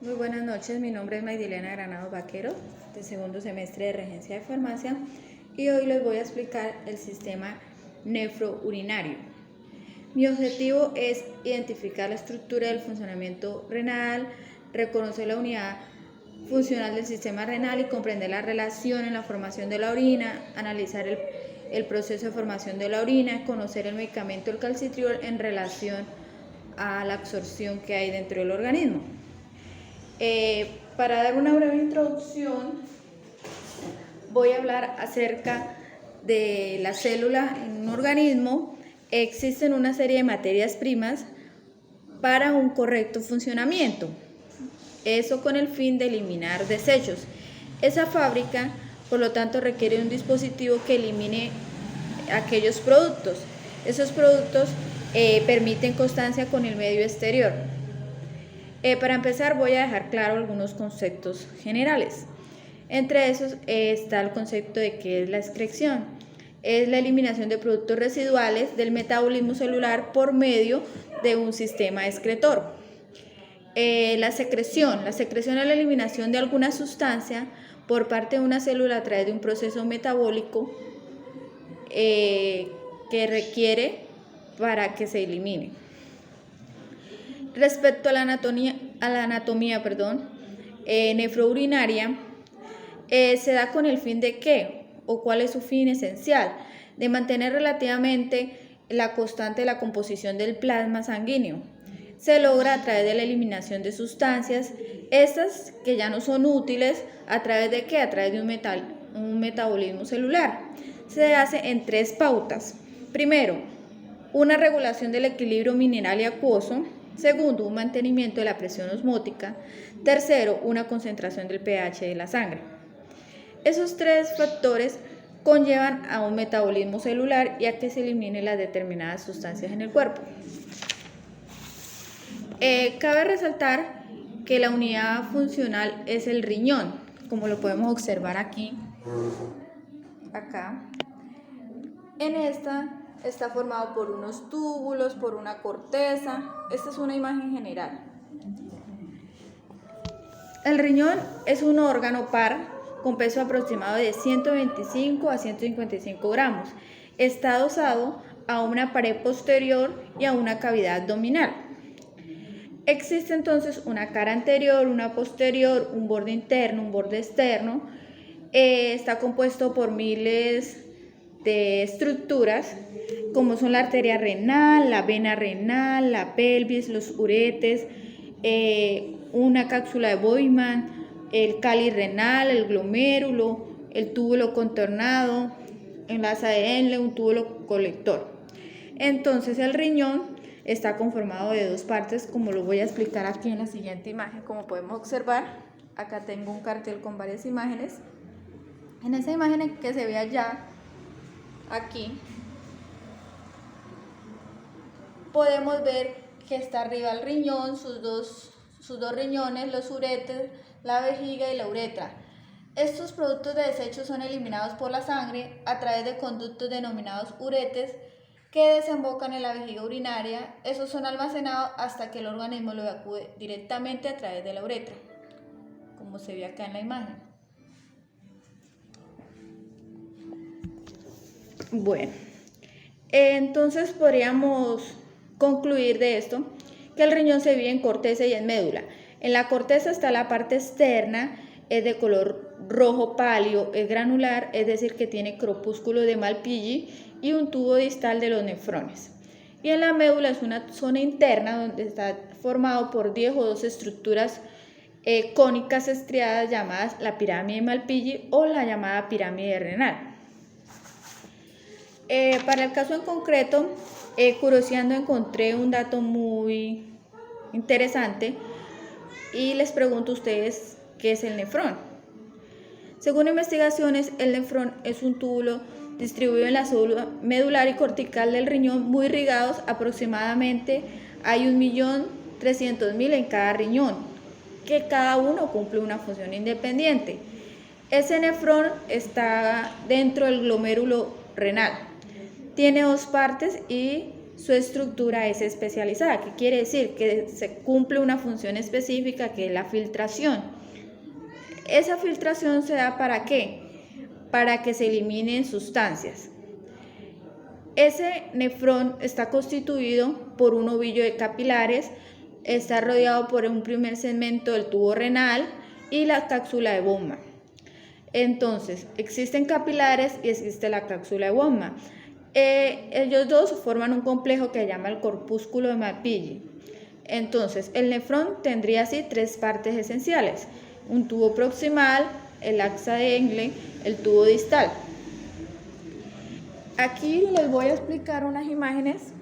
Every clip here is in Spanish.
Muy buenas noches, mi nombre es Maidilena Granados Vaquero, de segundo semestre de Regencia de Farmacia, y hoy les voy a explicar el sistema nefrourinario. Mi objetivo es identificar la estructura del funcionamiento renal, reconocer la unidad funcional del sistema renal y comprender la relación en la formación de la orina, analizar el proceso de formación de la orina, conocer el medicamento el calcitriol en relación a la absorción que hay dentro del organismo. Para dar una breve introducción, voy a hablar acerca de la célula en un organismo. Existen una serie de materias primas para un correcto funcionamiento, eso con el fin de eliminar desechos. Esa fábrica, por lo tanto, requiere un dispositivo que elimine aquellos productos. Esos productos permiten constancia con el medio exterior. Para empezar, voy a dejar claro algunos conceptos generales. Entre esos está el concepto de qué es la excreción. Es la eliminación de productos residuales del metabolismo celular por medio de un sistema excretor. La secreción es la eliminación de alguna sustancia por parte de una célula a través de un proceso metabólico que requiere para que se elimine. Respecto a la anatomía nefrourinaria, se da con el fin de ¿qué? ¿O cuál es su fin esencial? De mantener relativamente la constante de la composición del plasma sanguíneo. Se logra a través de la eliminación de sustancias, estas que ya no son útiles, ¿a través de qué? A través de un metabolismo celular. Se hace en 3 pautas. Primero, una regulación del equilibrio mineral y acuoso. Segundo, un mantenimiento de la presión osmótica. Tercero, una concentración del pH de la sangre. Esos 3 factores conllevan a un metabolismo celular y a que se eliminen las determinadas sustancias en el cuerpo. Cabe resaltar que la unidad funcional es el riñón, como lo podemos observar aquí, acá. En esta está formado por unos túbulos, por una corteza. Esta es una imagen general. El riñón es un órgano par con peso aproximado de 125 a 155 gramos. Está adosado a una pared posterior y a una cavidad abdominal. Existe entonces una cara anterior, una posterior, un borde interno, un borde externo. Está compuesto por miles de estructuras, como son la arteria renal, la vena renal, la pelvis, los uretes, una cápsula de Bowman, el cáliz renal, el glomérulo, el túbulo contornado, enlaza de Henle, un túbulo colector. Entonces el riñón está conformado de 2 partes, como lo voy a explicar aquí en la siguiente imagen. Como podemos observar, acá tengo un cartel con varias imágenes. En esa imagen que se ve allá, aquí, podemos ver que está arriba el riñón, sus dos riñones, los uretes, la vejiga y la uretra. Estos productos de desecho son eliminados por la sangre a través de conductos denominados uretes que desembocan en la vejiga urinaria. Esos son almacenados hasta que el organismo lo evacúe directamente a través de la uretra, como se ve acá en la imagen. Bueno, entonces podríamos concluir de esto que el riñón se divide en corteza y en médula. En la corteza está la parte externa, es de color rojo pálido, es granular, es decir que tiene corpúsculo de Malpighi y un tubo distal de los nefrones. Y en la médula es una zona interna donde está formado por 10 o 12 estructuras cónicas estriadas llamadas la pirámide de Malpighi o la llamada pirámide renal. Para el caso en concreto, curioseando encontré un dato muy interesante y les pregunto a ustedes qué es el nefrón. Según investigaciones, el nefrón es un túbulo distribuido en la célula medular y cortical del riñón, muy irrigados. Aproximadamente hay 1.300.000 en cada riñón, que cada uno cumple una función independiente. Ese nefrón está dentro del glomérulo renal. Tiene 2 partes y su estructura es especializada. ¿Qué quiere decir? Que se cumple una función específica, que es la filtración. Esa filtración se da ¿para qué? Para que se eliminen sustancias. Ese nefrón está constituido por un ovillo de capilares, está rodeado por un primer segmento del tubo renal y la cápsula de Bowman. Entonces, existen capilares y existe la cápsula de Bowman. Ellos dos forman un complejo que se llama el corpúsculo de Mapillé. Entonces, el nefrón tendría así tres partes esenciales: un tubo proximal, el axa de Engle, el tubo distal. Aquí les voy a explicar unas imágenes.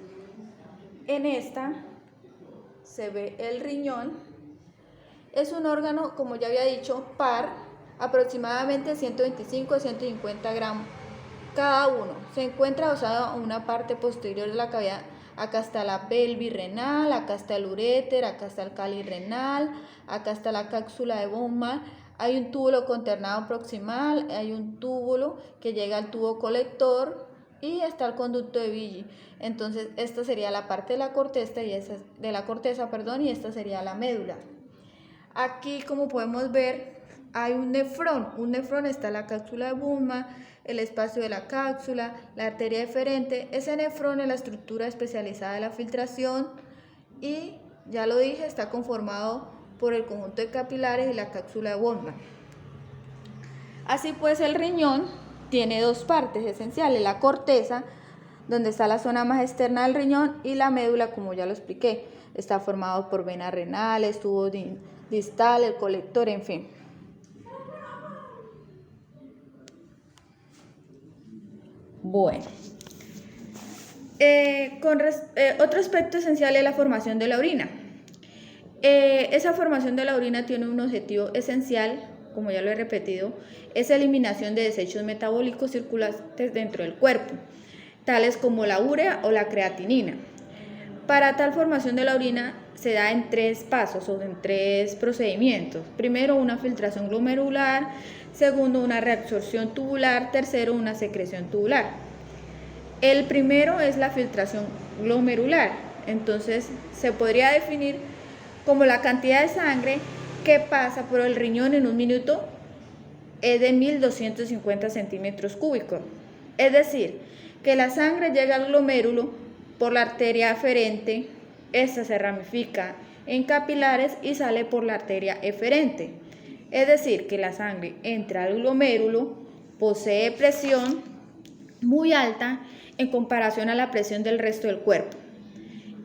En esta se ve el riñón. Es un órgano, como ya había dicho, par, aproximadamente 125 a 150 gramos cada uno. Se encuentra adosado a una parte posterior de la cavidad. Acá está la pelvis renal, acá está el uréter, acá está el cáliz renal, acá está la cápsula de Bowman. Hay un túbulo conternado proximal, hay un túbulo que llega al tubo colector y está el conducto de Villi. Entonces, esta sería la parte de la corteza y esta sería la médula. Aquí, como podemos ver, hay un nefrón. Un nefrón está en la cápsula de Bowman, el espacio de la cápsula, la arteria deferente. Ese nefrón es la estructura especializada de la filtración y, ya lo dije, está conformado por el conjunto de capilares y la cápsula de Bowman. Así pues, el riñón tiene dos partes esenciales: la corteza, donde está la zona más externa del riñón, y la médula, como ya lo expliqué. Está formado por venas renales, tubo distal, el colector, en fin. Bueno, otro aspecto esencial es la formación de la orina. Esa formación de la orina tiene un objetivo esencial, como ya lo he repetido, es eliminación de desechos metabólicos circulantes dentro del cuerpo, tales como la urea o la creatinina. Para tal formación de la orina se da en tres pasos o en tres procedimientos. Primero, una filtración glomerular; segundo, una reabsorción tubular; tercero, una secreción tubular. El primero es la filtración glomerular. Entonces, se podría definir como la cantidad de sangre que pasa por el riñón en un minuto es de 1250 centímetros cúbicos. Es decir, que la sangre llega al glomérulo por la arteria aferente, esta se ramifica en capilares y sale por la arteria eferente. Es decir, que la sangre entra al glomérulo, posee presión muy alta en comparación a la presión del resto del cuerpo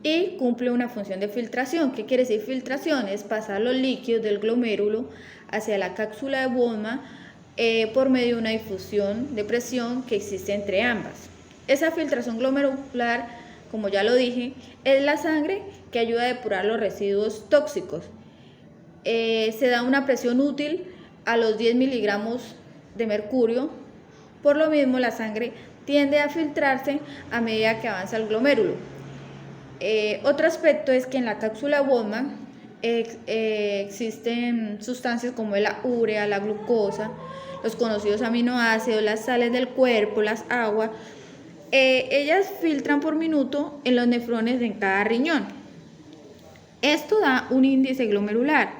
y cumple una función de filtración. ¿Qué quiere decir filtración? Es pasar los líquidos del glomérulo hacia la cápsula de Bowman por medio de una difusión de presión que existe entre ambas. Esa filtración glomerular, como ya lo dije, es la sangre que ayuda a depurar los residuos tóxicos. Se da una presión útil a los 10 miligramos de mercurio. Por lo mismo, la sangre tiende a filtrarse a medida que avanza el glomérulo. Otro aspecto es que en la cápsula Bowman existen sustancias como la urea, la glucosa, los conocidos aminoácidos, las sales del cuerpo, las aguas. Ellas filtran por minuto en los nefrones en cada riñón. Esto da un índice glomerular,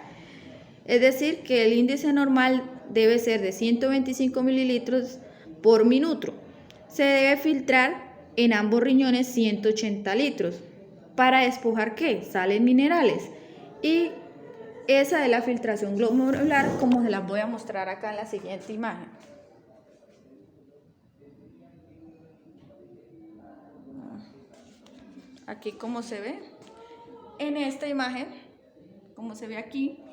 es decir, que el índice normal debe ser de 125 mililitros por minuto. Se debe filtrar en ambos riñones 180 litros. ¿Para despojar qué? Sales minerales. Y esa es la filtración glomerular, como se las voy a mostrar acá en la siguiente imagen. Aquí como se ve, en esta imagen, como se ve aquí,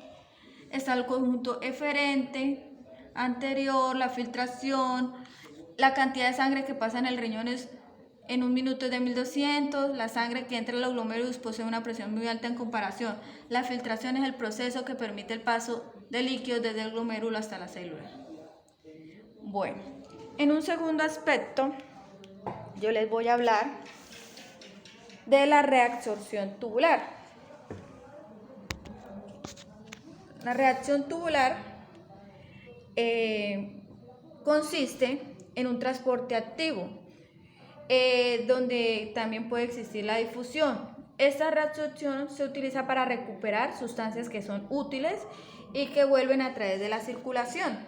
está el conjunto eferente, anterior, la filtración, la cantidad de sangre que pasa en el riñón es en un minuto es de 1200, la sangre que entra en los glomérulos posee una presión muy alta en comparación. La filtración es el proceso que permite el paso de líquidos desde el glomérulo hasta la célula. Bueno, en un segundo aspecto, yo les voy a hablar de la reabsorción tubular. La reacción tubular consiste en un transporte activo. donde también puede existir la difusión. Esta reabsorción se utiliza para recuperar sustancias que son útiles y que vuelven a través de la circulación.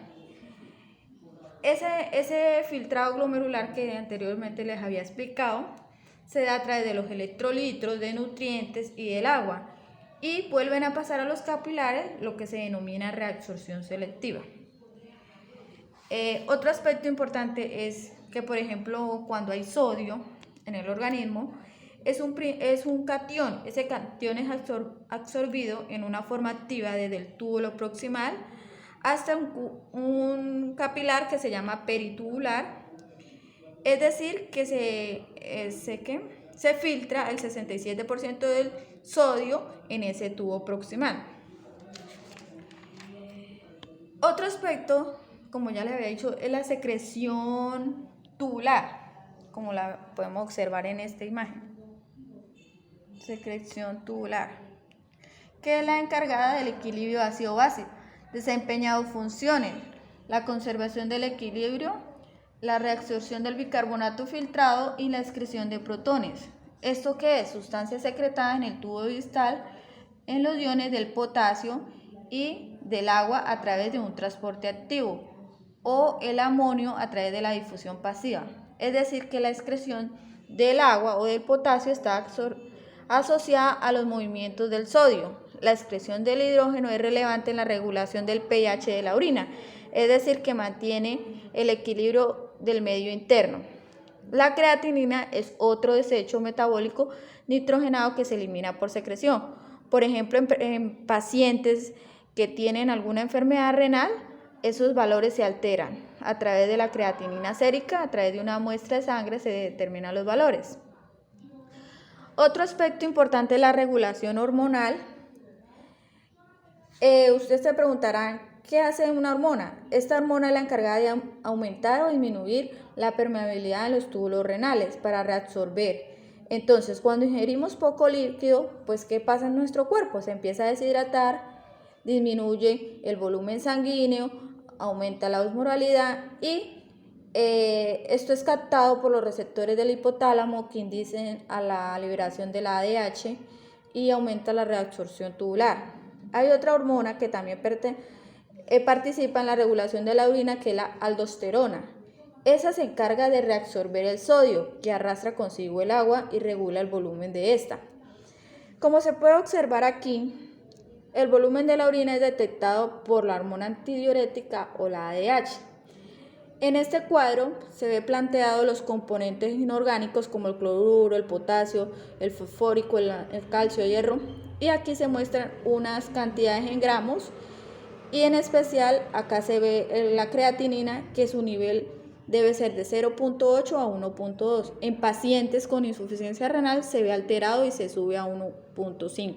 Ese filtrado glomerular que anteriormente les había explicado se da a través de los electrolitos, de nutrientes y del agua, y vuelven a pasar a los capilares, lo que se denomina reabsorción selectiva. Otro aspecto importante es que, por ejemplo, cuando hay sodio en el organismo, es un catión. Ese catión es absorbido en una forma activa desde el túbulo proximal hasta un capilar que se llama peritubular, es decir, que se filtra el 67% del sodio en ese tubo proximal. Otro aspecto, como ya les había dicho, es la secreción tubular, como la podemos observar en esta imagen. Secreción tubular, que es la encargada del equilibrio ácido-base, desempeña dos funciones: la conservación del equilibrio, la reabsorción del bicarbonato filtrado y la excreción de protones. ¿Esto qué es? Sustancias secretadas en el tubo distal en los iones del potasio y del agua a través de un transporte activo, o el amonio a través de la difusión pasiva. Es decir, que la excreción del agua o del potasio está asociada a los movimientos del sodio. La excreción del hidrógeno es relevante en la regulación del pH de la orina, es decir, que mantiene el equilibrio del medio interno. La creatinina es otro desecho metabólico nitrogenado que se elimina por secreción. Por ejemplo, en pacientes que tienen alguna enfermedad renal, esos valores se alteran. A través de la creatinina sérica, a través de una muestra de sangre, se determinan los valores. Otro aspecto importante es la regulación hormonal. Ustedes se preguntarán, ¿qué hace una hormona? Esta hormona es la encargada de aumentar o disminuir la permeabilidad de los túbulos renales para reabsorber. Entonces, cuando ingerimos poco líquido, pues ¿qué pasa en nuestro cuerpo? Se empieza a deshidratar, disminuye el volumen sanguíneo, aumenta la osmolaridad y esto es captado por los receptores del hipotálamo que inducen a la liberación de la ADH y aumenta la reabsorción tubular. Hay otra hormona que también participa en la regulación de la orina, que es la aldosterona. Esa se encarga de reabsorber el sodio, que arrastra consigo el agua y regula el volumen de esta. Como se puede observar aquí, el volumen de la orina es detectado por la hormona antidiurética o la ADH. En este cuadro se ve planteado los componentes inorgánicos como el cloruro, el potasio, el fosfórico, el calcio, el hierro, y aquí se muestran unas cantidades en gramos, y en especial acá se ve la creatinina, que su nivel debe ser de 0.8 a 1.2. En pacientes con insuficiencia renal se ve alterado y se sube a 1.5.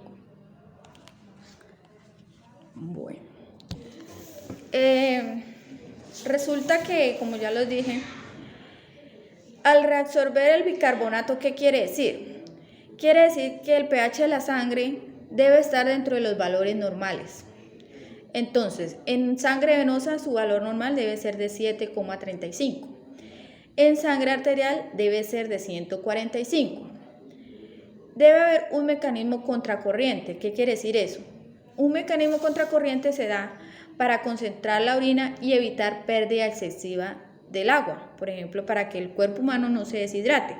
Bueno. Resulta que, como ya los dije, al reabsorber el bicarbonato, ¿qué quiere decir? Quiere decir que el pH de la sangre debe estar dentro de los valores normales. Entonces, en sangre venosa su valor normal debe ser de 7,35. En sangre arterial debe ser de 145. Debe haber un mecanismo contracorriente. ¿Qué quiere decir eso? Un mecanismo contracorriente se da para concentrar la orina y evitar pérdida excesiva del agua, por ejemplo, para que el cuerpo humano no se deshidrate.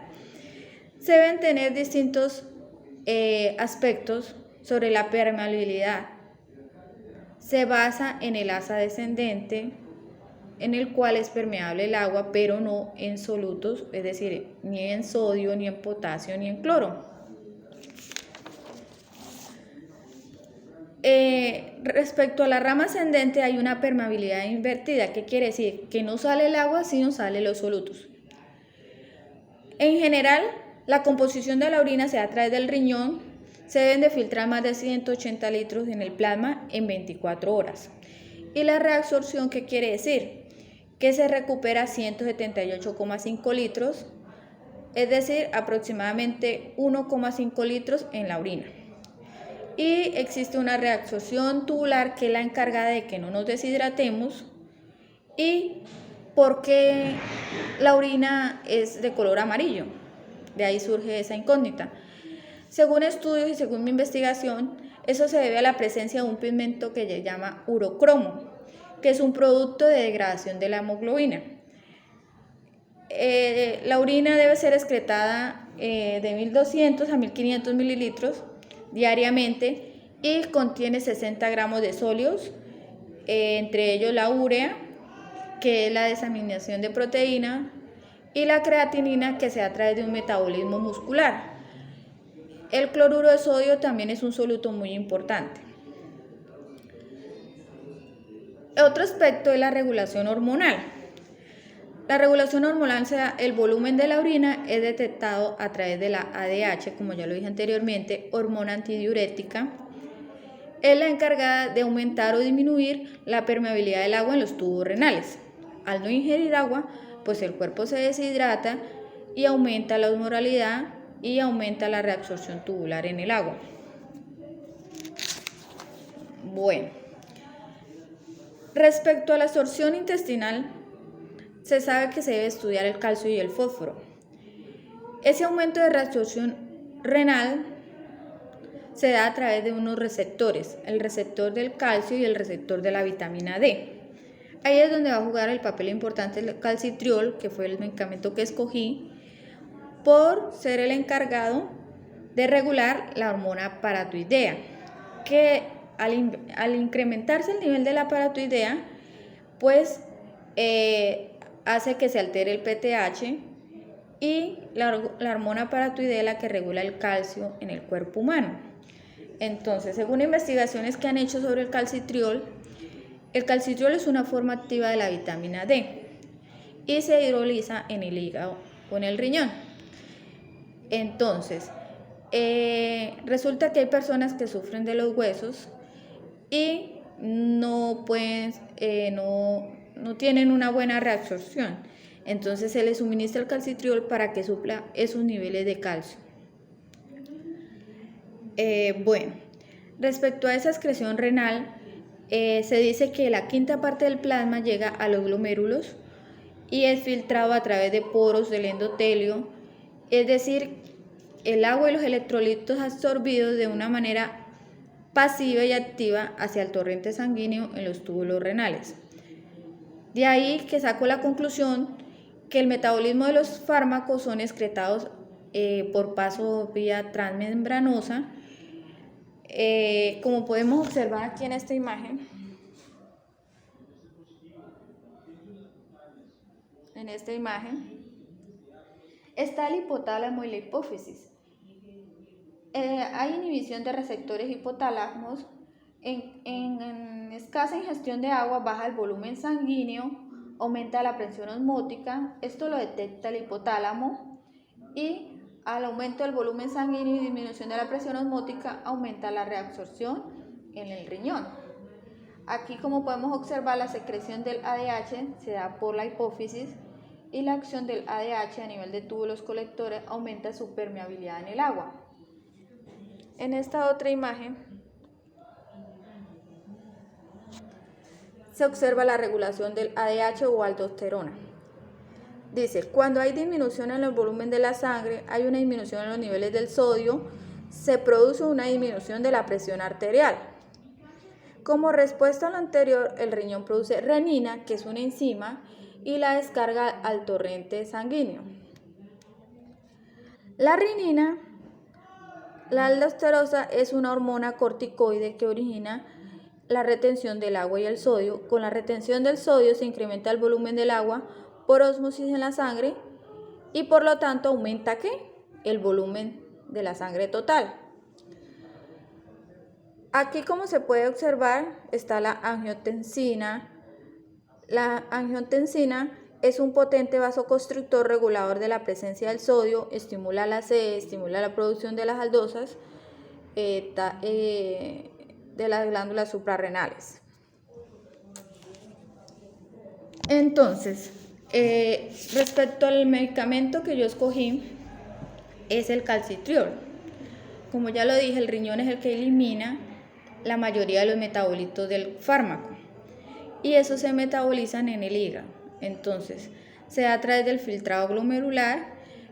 Se deben tener distintos aspectos sobre la permeabilidad. Se basa en el asa descendente, en el cual es permeable el agua, pero no en solutos, es decir, ni en sodio, ni en potasio, ni en cloro. Respecto a la rama ascendente hay una permeabilidad invertida. ¿Qué quiere decir? Que no sale el agua, sino salen los solutos. En general, la composición de la orina se da a través del riñón. Se deben de filtrar más de 180 litros en el plasma en 24 horas. ¿Y la reabsorción qué quiere decir? Que se recupera 178,5 litros, es decir, aproximadamente 1,5 litros en la orina. Y existe una reabsorción tubular, que es la encargada de que no nos deshidratemos, y porque la orina es de color amarillo. De ahí surge esa incógnita. Según estudios y según mi investigación, eso se debe a la presencia de un pigmento que se llama urocromo, que es un producto de degradación de la hemoglobina. La orina debe ser excretada de 1200 a 1500 mililitros diariamente y contiene 60 gramos de sóleos, entre ellos la urea, que es la desaminación de proteína, y la creatinina, que se da a través de un metabolismo muscular. El cloruro de sodio también es un soluto muy importante. Otro aspecto es la regulación hormonal. La regulación hormonal, el volumen de la orina es detectado a través de la ADH, como ya lo dije anteriormente, hormona antidiurética. Es la encargada de aumentar o disminuir la permeabilidad del agua en los tubos renales. Al no ingerir agua, pues el cuerpo se deshidrata y aumenta la osmolaridad y aumenta la reabsorción tubular en el agua. Bueno, respecto a la absorción intestinal, se sabe que se debe estudiar el calcio y el fósforo. Ese aumento de reabsorción renal se da a través de unos receptores, el receptor del calcio y el receptor de la vitamina D. Ahí es donde va a jugar el papel importante el calcitriol, que fue el medicamento que escogí, por ser el encargado de regular la hormona paratiroidea, que al incrementarse el nivel de la paratiroidea, pues hace que se altere el PTH, y la hormona paratiroidea es la que regula el calcio en el cuerpo humano. Entonces, según investigaciones que han hecho sobre el calcitriol es una forma activa de la vitamina D y se hidroliza en el hígado o en el riñón. Entonces, resulta que hay personas que sufren de los huesos y no tienen una buena reabsorción. Entonces se les suministra el calcitriol para que supla esos niveles de calcio. Bueno, respecto a esa excreción renal, se dice que la quinta parte del plasma llega a los glomérulos y es filtrado a través de poros del endotelio, es decir, el agua y los electrolitos absorbidos de una manera pasiva y activa hacia el torrente sanguíneo en los túbulos renales. De ahí que saco la conclusión que el metabolismo de los fármacos son excretados por paso vía transmembranosa, como podemos observar aquí en esta imagen. En esta imagen está el hipotálamo y la hipófisis. Hay inhibición de receptores hipotálamos. En escasa ingestión de agua baja el volumen sanguíneo, aumenta la presión osmótica. Esto lo detecta el hipotálamo, y al aumento del volumen sanguíneo y disminución de la presión osmótica aumenta la reabsorción en el riñón. Aquí, como podemos observar, la secreción del ADH se da por la hipófisis, y la acción del ADH a nivel de túbulos colectores aumenta su permeabilidad en el agua. En esta otra imagen se observa la regulación del ADH o aldosterona. Dice, cuando hay disminución en el volumen de la sangre, hay una disminución en los niveles del sodio, se produce una disminución de la presión arterial. Como respuesta a lo anterior, el riñón produce renina, que es una enzima, y la descarga al torrente sanguíneo. La renina, la aldosterona, es una hormona corticoide que origina la retención del agua y el sodio. Con la retención del sodio se incrementa el volumen del agua por ósmosis en la sangre y por lo tanto aumenta el volumen de la sangre total. Aquí, como se puede observar, está la angiotensina. La angiotensina es un potente vasoconstrictor regulador de la presencia del sodio, estimula la sed, estimula la producción de las aldosas de las glándulas suprarrenales. Entonces, respecto al medicamento que yo escogí, es el calcitriol. Como ya lo dije, el riñón es el que elimina la mayoría de los metabolitos del fármaco, y esos se metabolizan en el hígado. Entonces, se da a través del filtrado glomerular.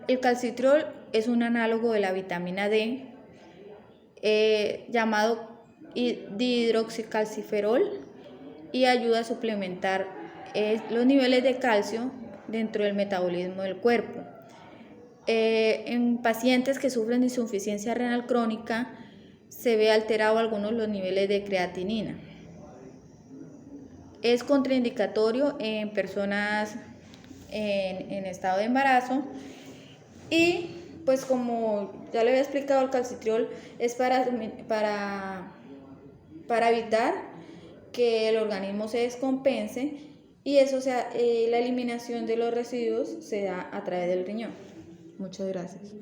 El calcitriol es un análogo de la vitamina D, llamado dihidroxicalciferol, y ayuda a suplementar los niveles de calcio dentro del metabolismo del cuerpo. En pacientes que sufren de insuficiencia renal crónica se ve alterado algunos los niveles de creatinina. Es contraindicatorio en personas en estado de embarazo y pues como ya le había explicado, el calcitriol es para evitar que el organismo se descompense y eso la eliminación de los residuos se da a través del riñón. Muchas gracias.